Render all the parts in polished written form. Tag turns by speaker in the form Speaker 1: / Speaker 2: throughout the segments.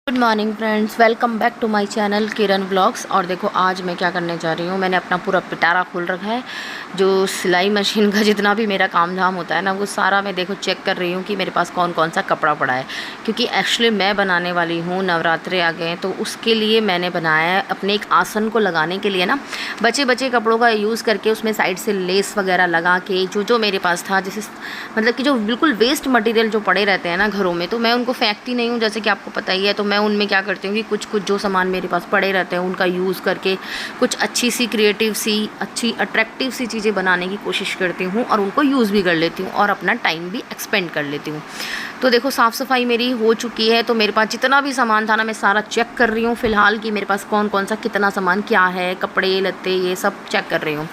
Speaker 1: Good morning friends, welcome back to my channel Kiran blogs. और देखो आज मैं क्या करने जा रही हूँ। मैंने अपना पूरा पिटारा खोल रखा है। जो सिलाई मशीन का जितना भी मेरा काम धाम होता है ना, वो सारा मैं देखो चेक कर रही हूँ कि मेरे पास कौन कौन सा कपड़ा पड़ा है। क्योंकि एक्चुअली मैं बनाने वाली हूँ, नवरात्रे आ गए हैं, तो उसके लिए मैंने बनाया है अपने एक आसन को लगाने के लिए ना, बचे कपड़ों का यूज़ करके उसमें साइड से लेस वगैरह लगा के जो मेरे पास था, जैसे मतलब कि जो बिल्कुल वेस्ट मटेरियल जो पड़े रहते हैं ना घरों में, तो मैं उनको फेंकती नहीं हूँ, जैसे कि आपको पता ही है। तो मैं उनमें क्या करती हूँ कि कुछ जो सामान मेरे पास पड़े रहते हैं उनका यूज़ करके कुछ अच्छी सी क्रिएटिव सी अच्छी अट्रैक्टिव सी चीज़ें बनाने की कोशिश करती हूँ और उनको यूज़ भी कर लेती हूँ और अपना टाइम भी एक्सपेंड कर लेती हूँ। तो देखो साफ़ सफाई मेरी हो चुकी है। तो मेरे पास जितना भी सामान था ना, मैं सारा चेक कर रही हूँ फ़िलहाल कि मेरे पास कौन कौन सा कितना सामान क्या है, कपड़े लत्ते ये सब चेक कर रही हूँ।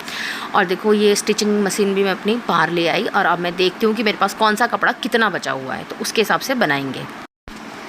Speaker 1: और देखो ये स्टिचिंग मशीन भी मैं अपनी बाहर ले आई और अब मैं देखती हूँ कि मेरे पास कौन सा कपड़ा कितना बचा हुआ है, तो उसके हिसाब से बनाएंगे।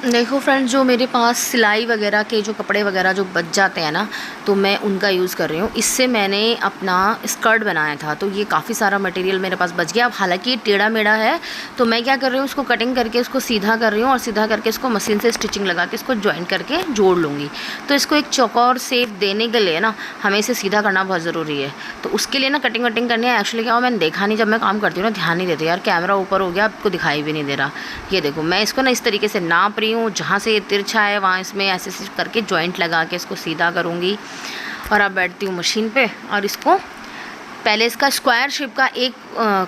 Speaker 1: देखो फ्रेंड्स, जो मेरे पास सिलाई वगैरह के जो कपड़े वगैरह जो बच जाते हैं ना, तो मैं उनका यूज़ कर रही हूँ। इससे मैंने अपना स्कर्ट बनाया था, तो ये काफ़ी सारा मटेरियल मेरे पास बच गया। अब हालांकि ये टेढ़ा मेढ़ा है, तो मैं क्या कर रही हूँ, उसको कटिंग करके उसको सीधा कर रही हूँ और सीधा करके इसको मशीन से स्टिचिंग लगा के इसको जॉइंट करके जोड़ लूँगी। तो इसको एक चौकोर शेप देने के लिए ना हमें इसे सीधा करना बहुत ज़रूरी है। तो उसके लिए ना कटिंग वटिंग करनी है। एक्चुअली क्या हो, मैंने देखा नहीं, जब मैं काम करती हूँ ना ध्यान नहीं देती यार, कैमरा ऊपर हो गया, आपको दिखाई भी नहीं दे रहा। ये देखो मैं इसको ना इस तरीके से नाप रही हूँ, जहाँ से ये तिरछा है वहाँ इसमें ऐसे करके जॉइंट लगा के इसको सीधा करूँगी। और अब बैठती हूँ मशीन पे और इसको पहले इसका स्क्वायर शेप का एक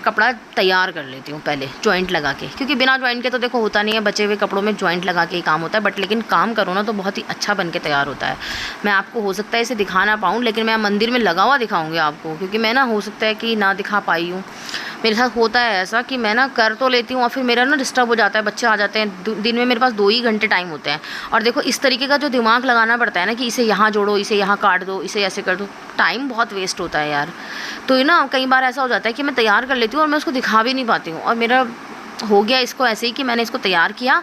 Speaker 1: कपड़ा तैयार कर लेती हूँ पहले जॉइंट लगा के, क्योंकि बिना जॉइंट के तो देखो होता नहीं है। बचे हुए कपड़ों में जॉइंट लगा के ही काम होता है, बट लेकिन काम करो ना तो बहुत ही अच्छा बन के तैयार होता है। मैं आपको हो सकता है इसे दिखा ना पाऊँ, लेकिन मैं मंदिर में लगा हुआ दिखाऊँगी आपको, क्योंकि मैं ना हो सकता है कि ना दिखा पाई हूँ। मेरे साथ होता है ऐसा कि मैं ना कर तो लेती हूँ और फिर मेरा ना डिस्टर्ब हो जाता है, बच्चे आ जाते हैं। दिन में मेरे पास 2 ही घंटे टाइम होते हैं और देखो इस तरीके का जो दिमाग लगाना पड़ता है ना कि इसे यहाँ जोड़ो, इसे यहाँ काट दो, इसे ऐसे कर दो, टाइम बहुत वेस्ट होता है यार। तो ये ना कई बार ऐसा हो जाता है कि मैं तैयार कर लेती हूँ और मैं उसको दिखा भी नहीं पाती हूँ। और मेरा हो गया इसको ऐसे ही कि मैंने इसको तैयार किया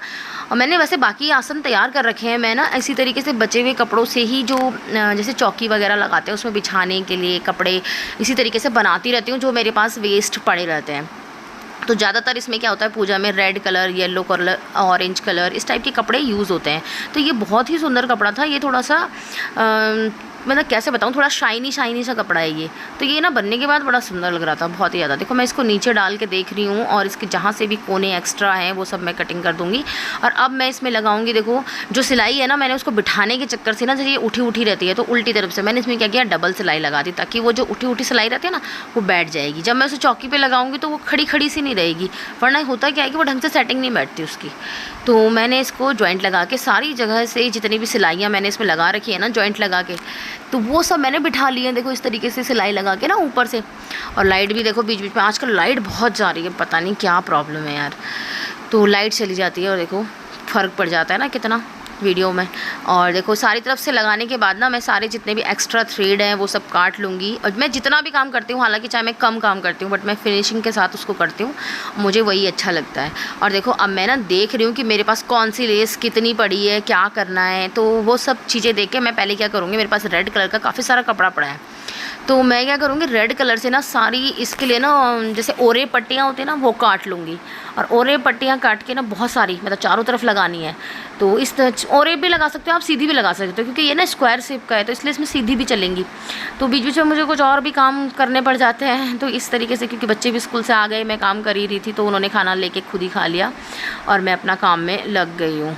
Speaker 1: और मैंने वैसे बाकी आसन तैयार कर रखे हैं। मैं ना इसी तरीके से बचे हुए कपड़ों से ही जो जैसे चौकी वगैरह लगाते हैं उसमें बिछाने के लिए कपड़े इसी तरीके से बनाती रहती हूँ, जो मेरे पास वेस्ट पड़े रहते हैं। तो ज़्यादातर इसमें क्या होता है, पूजा में red colour, yellow colour, orange colour, इस टाइप के कपड़े यूज़ होते हैं। तो ये बहुत ही सुंदर कपड़ा था। ये थोड़ा सा मतलब कैसे बताऊँ, थोड़ा शाइनी सा कपड़ा है ये। तो ये ना बनने के बाद बड़ा सुंदर लग रहा था, बहुत ही ज़्यादा। देखो मैं इसको नीचे डाल के देख रही हूँ और इसके जहाँ से भी कोने एक्स्ट्रा हैं वो सब मैं कटिंग कर दूँगी। और अब मैं इसमें लगाऊँगी, देखो जो सिलाई है ना, मैंने उसको बिठाने के चक्कर से ना, जैसे ये उठी रहती है तो उल्टी तरफ से मैंने इसमें क्या किया, डबल सिलाई लगा दी, ताकि वो जो उठी सिलाई रहती है ना वो बैठ जाएगी। जब मैं उसे चौकी पर लगाऊँगी तो वो खड़ी सी नहीं रहेगी, वरना होता क्या है कि वो ढंग से सेटिंग नहीं बैठती उसकी। तो मैंने इसको जॉइंट लगा के सारी जगह से जितनी भी सिलाइयाँ मैंने इसमें लगा रखी है ना जॉइंट लगा के, तो वो सब मैंने बिठा लिए हैं। देखो इस तरीके से सिलाई लगा के ना ऊपर से। और लाइट भी देखो बीच में, आजकल लाइट बहुत जा रही है, पता नहीं क्या प्रॉब्लम है यार। तो लाइट चली जाती है और देखो फ़र्क पड़ जाता है ना कितना वीडियो में। और देखो सारी तरफ से लगाने के बाद ना मैं सारे जितने भी एक्स्ट्रा थ्रेड हैं वो सब काट लूँगी। और मैं जितना भी काम करती हूँ, हालांकि चाहे मैं कम काम करती हूँ, बट मैं फिनिशिंग के साथ उसको करती हूँ, मुझे वही अच्छा लगता है। और देखो अब मैं ना देख रही हूँ कि मेरे पास कौन सी लेस कितनी पड़ी है, क्या करना है। तो वो सब चीज़ें देख के मैं पहले क्या करूँगी, मेरे पास रेड कलर का काफ़ी सारा कपड़ा पड़ा है, तो मैं क्या करूँगी, रेड कलर से ना सारी इसके लिए ना जैसे ओरे पट्टियाँ होती हैं ना वो काट लूँगी। और ओरे पट्टियाँ काट के ना बहुत सारी, मतलब चारों तरफ लगानी है। तो इस ओरे भी लगा सकते हो आप, सीधी भी लगा सकते हो, क्योंकि ये ना स्क्वायर शेप का है तो इसलिए इसमें सीधी भी चलेंगी। तो बीच में मुझे कुछ और भी काम करने पड़ जाते हैं, तो इस तरीके से, क्योंकि बच्चे भी स्कूल से आ गए, मैं काम कर ही रही थी, तो उन्होंने खाना लेके खुद ही खा लिया और मैं अपना काम में लग गई हूँ।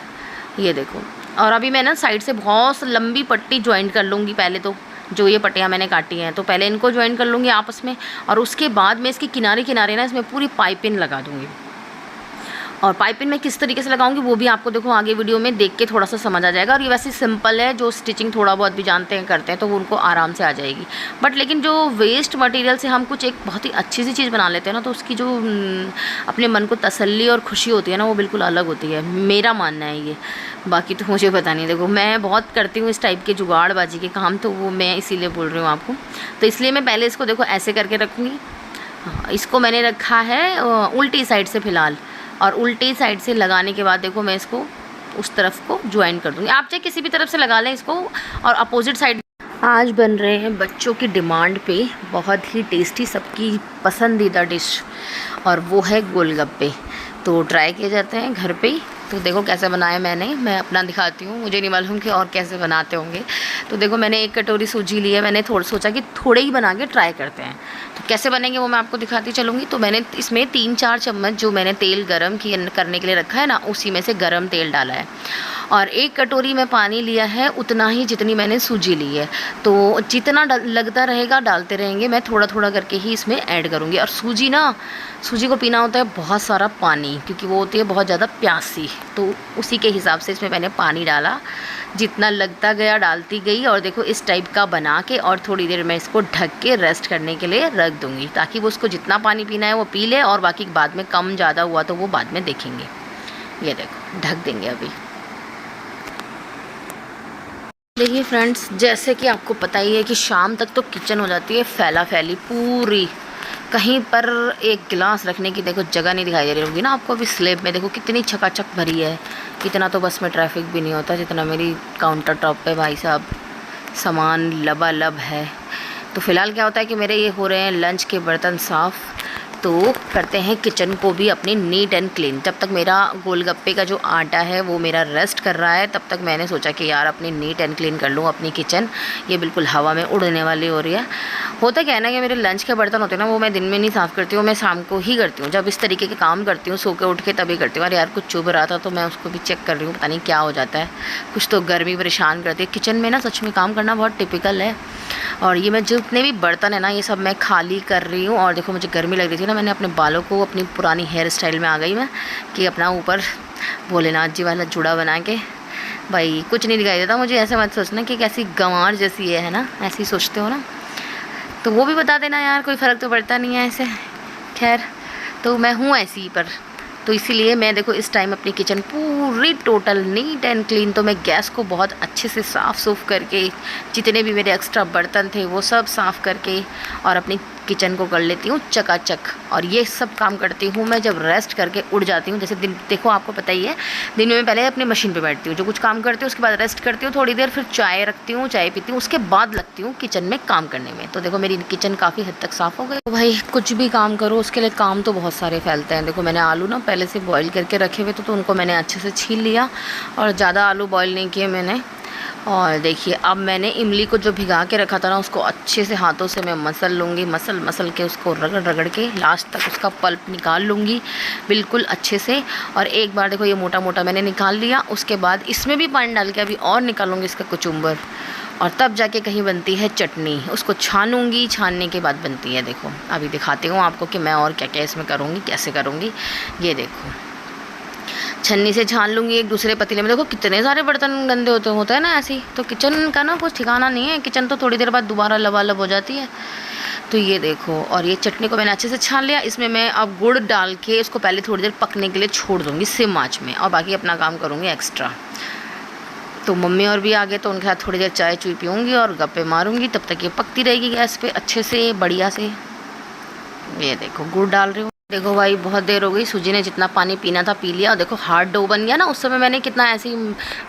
Speaker 1: ये देखो, और अभी मैं ना साइड से बहुत लंबी पट्टी ज्वाइंट कर लूँगी पहले, तो जो ये पट्टियाँ मैंने काटी हैं तो पहले इनको ज्वाइन कर लूँगी आपस में, और उसके बाद मैं इसके किनारे ना इसमें पूरी पाइपिंग लगा दूँगी। और पाइपिंग में किस तरीके से लगाऊंगी वो भी आपको देखो आगे वीडियो में देख के थोड़ा सा समझ आ जाएगा। और ये वैसे सिंपल है, जो स्टिचिंग थोड़ा बहुत भी जानते हैं करते हैं तो वो उनको आराम से आ जाएगी। बट लेकिन जो वेस्ट मटेरियल से हम कुछ एक बहुत ही अच्छी सी चीज़ बना लेते हैं ना, तो उसकी जो अपने मन को तसल्ली और खुशी होती है ना, वो बिल्कुल अलग होती है, मेरा मानना है ये। बाकी तो मुझे पता नहीं, देखो मैं बहुत करती हूँ इस टाइप के जुगाड़बाजी के काम, तो वो मैं इसीलिए बोल रही हूँ आपको। तो इसलिए मैं पहले इसको देखो ऐसे करके रखूँगी। इसको मैंने रखा है उल्टी साइड से फ़िलहाल, और उल्टी साइड से लगाने के बाद देखो मैं इसको उस तरफ को ज्वाइन कर दूँगी। आप चाहे किसी भी तरफ से लगा लें इसको। और अपोजिट साइड आज बन रहे हैं बच्चों की डिमांड पे बहुत ही टेस्टी, सबकी पसंदीदा डिश, और वो है गोलगप्पे। तो ट्राई किए जाते हैं घर पे ही। तो देखो कैसे बनाया मैं अपना दिखाती हूँ, मुझे नहीं मालूम कि और कैसे बनाते होंगे। तो देखो मैंने 1 कटोरी सूजी ली है, मैंने सोचा कि थोड़े ही बना के ट्राई करते हैं, तो कैसे बनेंगे वो मैं आपको दिखाती चलूँगी। तो मैंने इसमें 3-4 चम्मच जो मैंने तेल गरम करने के लिए रखा है ना, उसी में से गरम तेल डाला है, और 1 कटोरी में पानी लिया है, उतना ही जितनी मैंने सूजी ली है। तो जितना लगता रहेगा डालते रहेंगे, मैं थोड़ा थोड़ा करके ही इसमें ऐड करूँगी। और सूजी को पीना होता है बहुत सारा पानी, क्योंकि वो होती है बहुत ज़्यादा प्यासी, तो उसी के हिसाब से इसमें मैंने पानी डाला, जितना लगता गया डालती गई। और देखो इस टाइप का बना के, और थोड़ी देर मैं इसको ढक के रेस्ट करने के लिए रख दूँगी, ताकि वो उसको जितना पानी पीना है वो पी ले, और बाकी बाद में कम ज़्यादा हुआ तो वो बाद में देखेंगे। ये देखो ढक देंगे अभी। देखिए फ्रेंड्स, जैसे कि आपको पता ही है कि शाम तक तो किचन हो जाती है फैला फैली पूरी, कहीं पर एक गिलास रखने की देखो जगह नहीं दिखाई दे रही होगी ना आपको। अभी स्लैब में देखो कितनी छकाछक भरी है, इतना तो बस में ट्रैफिक भी नहीं होता जितना मेरी काउंटर टॉप पे भाई साहब सामान लबालब है। तो फ़िलहाल क्या होता है कि मेरे ये हो रहे हैं लंच के बर्तन साफ़, तो करते हैं किचन को भी अपनी नीट एंड क्लीन। जब तक मेरा गोलगप्पे का जो आटा है वो मेरा रेस्ट कर रहा है, तब तक मैंने सोचा कि यार अपनी नीट एंड क्लीन कर लूँ अपनी किचन। ये बिल्कुल हवा में उड़ने वाली हो रही है। होता क्या है ना कि मेरे लंच के बर्तन होते हैं ना, वो मैं दिन में नहीं साफ़ करती हूँ, मैं शाम को ही करती हूँ। जब इस तरीके के काम करती हूँ, सो के उठ के तभी करती हूँ। अरे यार कुछ चुभ रहा था तो मैं उसको भी चेक कर रही हूँ, पता नहीं क्या हो जाता है। कुछ तो गर्मी परेशान करती है किचन में ना, सच में काम करना बहुत टिपिकल है। और ये मैं जितने भी बर्तन है ना, ये सब मैं खाली कर रही हूँ। और देखो मुझे गर्मी लग रही थी ना, मैंने अपने बालों को अपनी पुरानी हेयर स्टाइल में आ गई मैं, कि अपना ऊपर भोलेनाथ जी वाला जुड़ा बना के, भाई कुछ नहीं दिखाई देता मुझे। ऐसे मत सोचना कि कैसी गंवार जैसी है ना, ऐसे ही सोचते हो ना, तो वो भी बता देना यार, कोई फ़र्क तो पड़ता नहीं है ऐसे। खैर, तो मैं हूँ ऐसी ही, पर तो इसीलिए मैं देखो इस टाइम अपनी किचन पूरी टोटल नीट एंड क्लीन, तो मैं गैस को बहुत अच्छे से साफ़ सूफ करके, जितने भी मेरे एक्स्ट्रा बर्तन थे वो सब साफ़ करके, और अपनी किचन को कर लेती हूँ चकाचक। और ये सब काम करती हूँ मैं जब रेस्ट करके उड़ जाती हूँ। जैसे दिन, देखो आपको पता ही है, दिन में मैं पहले अपनी मशीन पे बैठती हूँ, जो कुछ काम करती हूँ, उसके बाद रेस्ट करती हूँ थोड़ी देर, फिर चाय रखती हूँ, चाय पीती हूँ, उसके बाद लगती हूँ किचन में काम करने में। तो देखो मेरी किचन काफ़ी हद तक साफ़ हो गई। तो भाई कुछ भी काम करो उसके लिए काम तो बहुत सारे फैलते हैं। देखो मैंने आलू ना पहले से बॉईल करके रखे हुए थे, तो उनको मैंने अच्छे से छील लिया, और ज़्यादा आलू बॉईल नहीं किए मैंने। और देखिए अब मैंने इमली को जो भिगा के रखा था ना, उसको अच्छे से हाथों से मैं मसल लूँगी, मसल के उसको रगड़ रगड़ के लास्ट तक उसका पल्प निकाल लूँगी बिल्कुल अच्छे से। और एक बार देखो ये मोटा मोटा मैंने निकाल लिया, उसके बाद इसमें भी पानी डाल के अभी और निकालूँगी इसका कुचुम्बर, और तब जाके कहीं बनती है चटनी। उसको छानूँगी, छानने के बाद बनती है। देखो अभी दिखाती हूँ आपको कि मैं और क्या क्या इसमें करूँगी, कैसे करूँगी। ये देखो छन्नी से छान लूँगी एक दूसरे पतीले में। देखो कितने सारे बर्तन गंदे होते हैं ना ऐसे ही, तो किचन का ना कुछ ठिकाना नहीं है। किचन तो थोड़ी देर बाद दोबारा लबालब हो जाती है। तो ये देखो, और ये चटनी को मैंने अच्छे से छान लिया। इसमें मैं अब गुड़ डाल के इसको पहले थोड़ी देर पकने के लिए छोड़ दूँगी सिम आँच में, और बाकी अपना काम करूँगी एक्स्ट्रा। तो मम्मी और भी आ गए, तो उनके साथ थोड़ी देर चाय चुई पीऊँगी और गप्पे मारूँगी, तब तक ये पकती रहेगी गैस पे अच्छे से बढ़िया से। ये देखो गुड़ डाल रही हूँ। देखो भाई बहुत देर हो गई, सूजी ने जितना पानी पीना था पी लिया। और देखो हार्ड डो बन गया ना, उस समय मैंने कितना ऐसे ही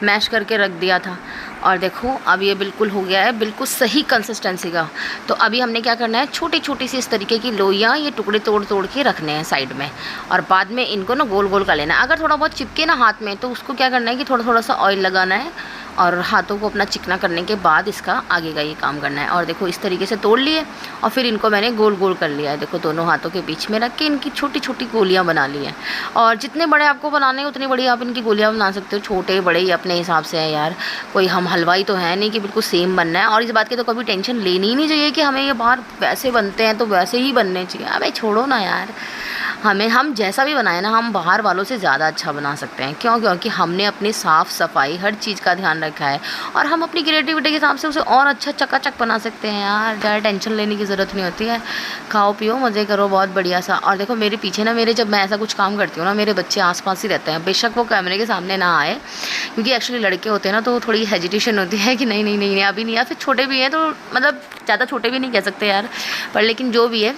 Speaker 1: मैश करके रख दिया था। और देखो अब ये बिल्कुल हो गया है, बिल्कुल सही कंसिस्टेंसी का। तो अभी हमने क्या करना है, छोटी छोटी सी इस तरीके की लोइयाँ, ये टुकड़े तोड़ तोड़ के रखने हैं साइड में, और बाद में इनको ना गोल गोल कर लेना है। अगर थोड़ा बहुत चिपके ना हाथ में, तो उसको क्या करना है कि थोड़ा थोड़ा सा ऑयल लगाना है, और हाथों को अपना चिकना करने के बाद इसका आगे का ये काम करना है। और देखो इस तरीके से तोड़ लिए, और फिर इनको मैंने गोल गोल कर लिया है। देखो दोनों हाथों के बीच में रख के इनकी छोटी छोटी गोलियां बना ली हैं। और जितने बड़े आपको बनाने हैं उतनी बड़ी आप इनकी गोलियां बना सकते हो, छोटे बड़े ही अपने हिसाब से है यार। कोई हम हलवाई तो है नहीं कि बिल्कुल सेम बनना है। और इस बात की तो कभी टेंशन लेनी ही नहीं चाहिए कि हमें ये बाहर वैसे बनते हैं तो वैसे ही बनने चाहिए। अबे छोड़ो ना यार, हम जैसा भी बनाए ना, हम बाहर वालों से ज़्यादा अच्छा बना सकते हैं। क्यों? क्योंकि हमने अपनी साफ़ सफाई हर चीज़ का ध्यान रखा है, और हम अपनी क्रिएटिविटी के हिसाब से उसे और अच्छा चकाचक बना सकते हैं यार। ज़्यादा टेंशन लेने की ज़रूरत नहीं होती है। खाओ पियो मज़े करो बहुत बढ़िया सा। और देखो मेरे पीछे ना, मेरे जब मैं ऐसा कुछ काम करती हूँ ना, मेरे बच्चे आसपास ही रहते हैं। बेशक वो कैमरे के सामने ना आए, क्योंकि एक्चुअली लड़के होते हैं ना, तो थोड़ी हेजिटेशन होती है कि नहीं नहीं नहीं अभी नहीं, या फिर छोटे भी हैं, तो मतलब ज़्यादा छोटे भी नहीं कह सकते यार, पर लेकिन जो भी है।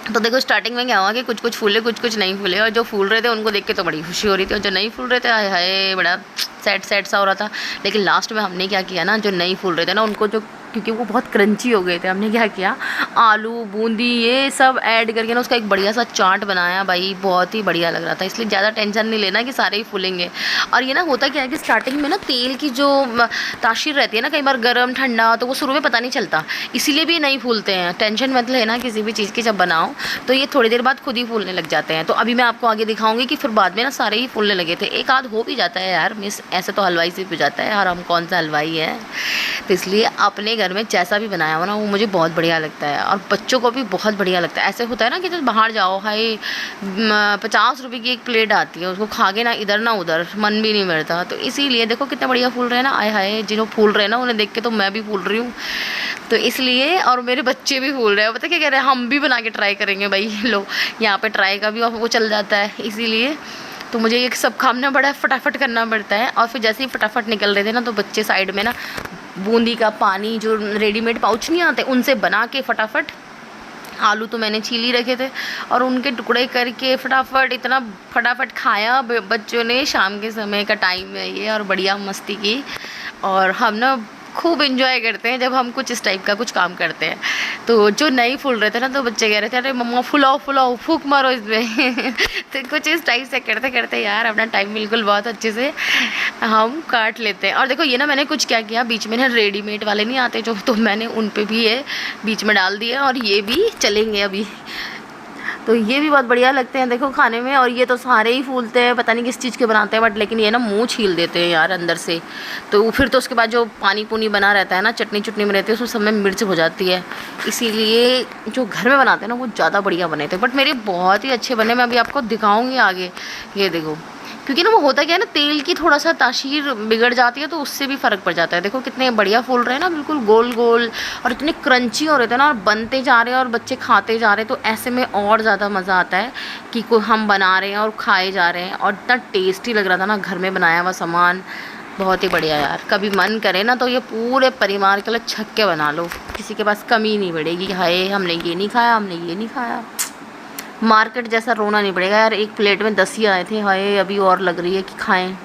Speaker 1: तो देखो स्टार्टिंग में क्या हुआ कि कुछ कुछ फूले, कुछ कुछ नहीं फूले। और जो फूल रहे थे उनको देख के तो बड़ी खुशी हो रही थी, और जो नहीं फूल रहे थे हाय हाय बड़ा सैड सा हो रहा था। लेकिन लास्ट में हमने क्या किया ना, जो नहीं फूल रहे थे ना, उनको जो क्योंकि वो बहुत क्रंची हो गए थे। हमने क्या किया, आलू बूंदी ये सब ऐड करके ना उसका एक बढ़िया सा चाट बनाया भाई, बहुत ही बढ़िया लग रहा था। इसलिए ज़्यादा टेंशन नहीं लेना कि सारे ही फूलेंगे। और ये ना होता क्या है कि स्टार्टिंग में ना तेल की जो तासीर रहती है ना, कई बार गर्म ठंडा, तो वो शुरू में पता नहीं चलता, इसीलिए भी नहीं फूलते हैं। टेंशन मत लेना किसी भी चीज़ की, जब बनाओ तो ये थोड़ी देर बाद खुद ही फूलने लग जाते हैं। तो अभी मैं आपको आगे दिखाऊंगी कि फिर बाद में ना सारे ही फूलने लगे थे। एक आध हो भी जाता है यार मिस, ऐसे तो हलवाई से भी जाता है, और हम कौन सा हलवाई है। तो इसलिए अपने घर में जैसा भी बनाया हो ना वो मुझे बहुत बढ़िया लगता है, और बच्चों को भी बहुत बढ़िया लगता है। ऐसे होता है ना कि जब बाहर जाओ, हाई 50 रुपये की एक प्लेट आती है, उसको खा के ना इधर ना उधर मन भी नहीं मिलता। तो इसीलिए देखो कितने बढ़िया फूल रहे हैं ना, आए हाय जिन्हों फूल रहे हैं ना उन्हें देख के तो मैं भी फूल रही हूँ। तो इसलिए, और मेरे बच्चे भी फूल रहे हैं, पता क्या कह रहे हैं, हम भी बना के ट्राई करेंगे भाई। लो यहाँ पे ट्राई का भी वो चल जाता है, इसीलिए तो मुझे ये सब काम ना बड़ा फटाफट करना पड़ता है। और फिर जैसे ही फटाफट निकल रहे थे ना, तो बच्चे साइड में ना बूंदी का पानी, जो रेडीमेड पाउच नहीं आते, उनसे बना के फटाफट, आलू तो मैंने छील ही रखे थे, और उनके टुकड़े करके फटाफट, इतना फटाफट खाया बच्चों ने। शाम के समय का टाइम है ये, और बढ़िया मस्ती की। और हम ना खूब इन्जॉय करते हैं जब हम कुछ इस टाइप का कुछ काम करते हैं। तो जो नहीं फूल रहे थे ना, तो बच्चे कह रहे थे अरे मम्मा फुलाओ फुलाओ, फूंक मारो इसमें। तो कुछ इस टाइप से करते करते यार अपना टाइम बिल्कुल बहुत अच्छे से हम काट लेते हैं। और देखो ये ना मैंने कुछ क्या किया, बीच में ना रेडीमेड वाले नहीं आते जो, तो मैंने उन पे भी ये बीच में डाल दिया, और ये भी चलेंगे अभी। तो ये भी बहुत बढ़िया लगते हैं देखो खाने में। और ये तो सारे ही फूलते हैं, पता नहीं किस चीज़ के बनाते हैं, बट लेकिन ये ना मुंह छील देते हैं यार अंदर से। तो फिर तो उसके बाद जो पानी पुनी बना रहता है ना, चटनी चुटनी में रहती है, उसमें सब में मिर्च हो जाती है। इसीलिए जो घर में बनाते हैं ना वो ज़्यादा बढ़िया बने थे, बट मेरे बहुत ही अच्छे बने। मैं अभी आपको दिखाऊँगी आगे, ये देखो। क्योंकि ना वो होता क्या है ना, तेल की थोड़ा सा तासीर बिगड़ जाती है, तो उससे भी फ़र्क पड़ जाता है। देखो कितने बढ़िया फूल रहे हैं ना, बिल्कुल गोल गोल, और इतने क्रंची हो रहे थे ना, और बनते जा रहे हैं और बच्चे खाते जा रहे हैं। तो ऐसे में और ज़्यादा मज़ा आता है कि कोई हम बना रहे हैं और खाए जा रहे हैं, और इतना टेस्टी लग रहा था ना घर में बनाया हुआ सामान, बहुत ही बढ़िया यार। कभी मन करे ना तो ये पूरे परिवार के लिए छक्के बना लो, किसी के पास कमी नहीं पड़ेगी कि हाय हमने ये नहीं खाया, हमने ये नहीं खाया। मार्केट जैसा रोना नहीं पड़ेगा यार, एक प्लेट में 10 ही आए थे, हाय अभी और लग रही है कि खाएं।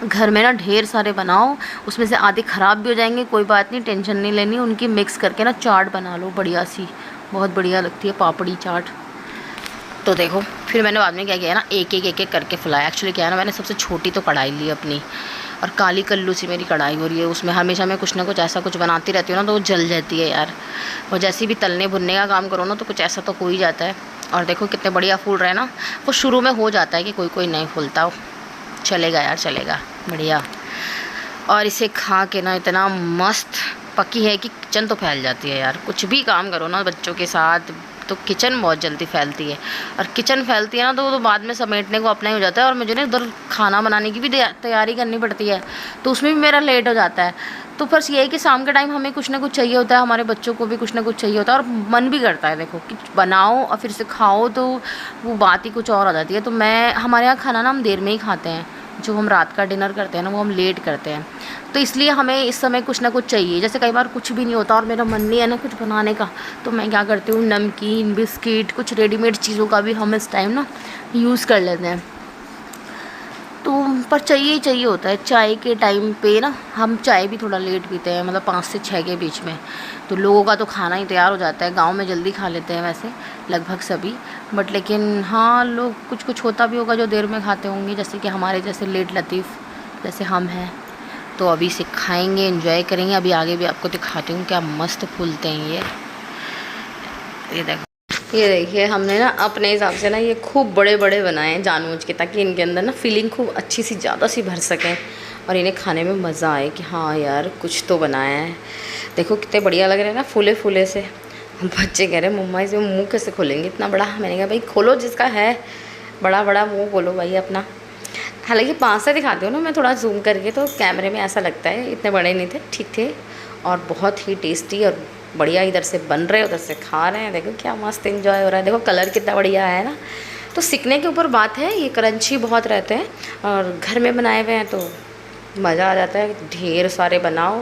Speaker 1: घर में ना ढेर सारे बनाओ, उसमें से आधे ख़राब भी हो जाएंगे, कोई बात नहीं, टेंशन नहीं लेनी। उनकी मिक्स करके ना चाट बना लो बढ़िया सी, बहुत बढ़िया लगती है पापड़ी चाट। तो देखो फिर मैंने बाद में क्या किया ना, एक एक करके फुलाया। एक्चुअली क्या है ना, मैंने सबसे छोटी तो कढ़ाई ली अपनी, और काली कल्लू सी मेरी कढ़ाई हो रही है, उसमें हमेशा मैं कुछ ना कुछ ऐसा कुछ बनाती रहती हूँ ना, तो वो जल जाती है यार। और जैसे भी तलने भुनने का काम करो ना, तो कुछ ऐसा तो हो ही जाता है। और देखो कितने बढ़िया फूल रहे हैं ना। वो शुरू में हो जाता है कि कोई कोई नहीं फूलता हो, चलेगा यार चलेगा, बढ़िया। और इसे खा के ना इतना मस्त पकी है कि किचन तो फैल जाती है यार। कुछ भी काम करो ना बच्चों के साथ, तो किचन बहुत जल्दी फैलती है। और किचन फैलती है ना, तो बाद में समेटने को अपना ही हो जाता है। और मुझे ना उधर खाना बनाने की भी तैयारी करनी पड़ती है, तो उसमें भी मेरा लेट हो जाता है। तो बस ये है कि शाम के टाइम हमें कुछ ना कुछ चाहिए होता है, हमारे बच्चों को भी कुछ ना कुछ चाहिए होता है, और मन भी करता है देखो कि बनाओ और फिर से खाओ, तो वो बात ही कुछ और आ जाती है। तो हमारे यहाँ खाना ना हम देर में ही खाते हैं, जो हम रात का डिनर करते हैं ना वो हम लेट करते हैं। तो इसलिए हमें इस समय कुछ ना कुछ चाहिए। जैसे कई बार कुछ भी नहीं होता और मेरा मन नहीं है ना कुछ बनाने का, तो मैं क्या करती हूँ, नमकीन बिस्किट कुछ रेडीमेड चीज़ों का भी हम इस टाइम ना यूज़ कर लेते हैं। तो पर चाहिए ही चाहिए होता है। चाय के टाइम पे ना हम चाय भी थोड़ा लेट पीते हैं, मतलब 5 से 6 के बीच में। तो लोगों का तो खाना ही तैयार हो जाता है, गांव में जल्दी खा लेते हैं वैसे लगभग सभी, बट लेकिन हाँ लोग कुछ कुछ होता भी होगा जो देर में खाते होंगे, जैसे कि हमारे जैसे लेट लतीफ़ जैसे हम हैं। तो अभी से खाएंगे, एंजॉय करेंगे। अभी आगे भी आपको दिखाती हूँ क्या मस्त फूलते हैं ये देखो। ये देखिए हमने ना अपने हिसाब से ना ये खूब बड़े बड़े बनाए हैं जानबूझ के, ताकि इनके अंदर ना फीलिंग खूब अच्छी सी ज़्यादा सी भर सकें, और इन्हें खाने में मज़ा आए कि हाँ यार कुछ तो बनाया है। देखो कितने बढ़िया लग रहे हैं ना, फूले फूले से। बच्चे कह रहे हैं मम्मा इसे मुँह कैसे खोलेंगे इतना बड़ा। मैंने कहा भाई खोलो, जिसका है बड़ा बड़ा मुँह खोलो भाई अपना। हालांकि 5 से दिखाती हूँ ना मैं थोड़ा जूम करके, तो कैमरे में ऐसा लगता है इतने बड़े नहीं थे, ठीक थे, और बहुत ही टेस्टी और बढ़िया। इधर से बन रहे उधर से खा रहे हैं, देखो क्या मस्त एंजॉय हो रहा है। देखो कलर कितना बढ़िया है ना। तो सीखने के ऊपर बात है, ये क्रंची बहुत रहते हैं, और घर में बनाए हुए हैं तो मज़ा आ जाता है। ढेर सारे बनाओ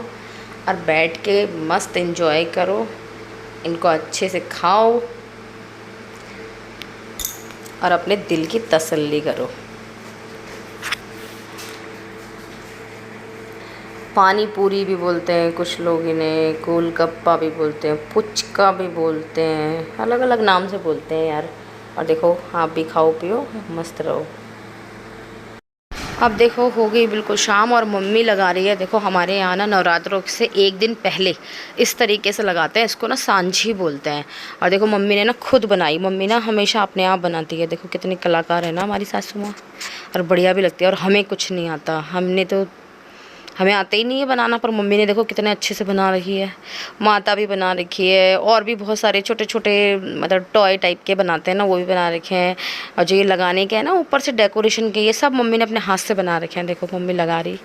Speaker 1: और बैठ के मस्त एंजॉय करो, इनको अच्छे से खाओ और अपने दिल की तसल्ली करो। पानी पूरी भी बोलते हैं कुछ लोग इन्हें, गोलगप्पा भी बोलते हैं, पुचका भी बोलते हैं, अलग अलग नाम से बोलते हैं यार। और देखो आप भी खाओ पियो मस्त रहो। अब देखो हो गई बिल्कुल शाम और मम्मी लगा रही है। देखो हमारे यहाँ ना नवरात्रों से एक दिन पहले इस तरीके से लगाते हैं, इसको ना सांझी बोलते हैं। और देखो मम्मी ने ना खुद बनाई, मम्मी ना हमेशा अपने आप बनाती है। देखो कितनी कलाकार है ना हमारी सासू माँ, और बढ़िया भी लगती है। और हमें कुछ नहीं आता, हमें आता ही नहीं है बनाना, पर मम्मी ने देखो कितने अच्छे से बना रखी है। माता भी बना रखी है, और भी बहुत सारे छोटे छोटे मतलब टॉय टाइप के बनाते हैं ना, वो भी बना रखे हैं। और जो ये लगाने के हैं ना ऊपर से डेकोरेशन के, ये सब मम्मी ने अपने हाथ से बना रखे हैं। देखो मम्मी लगा रही।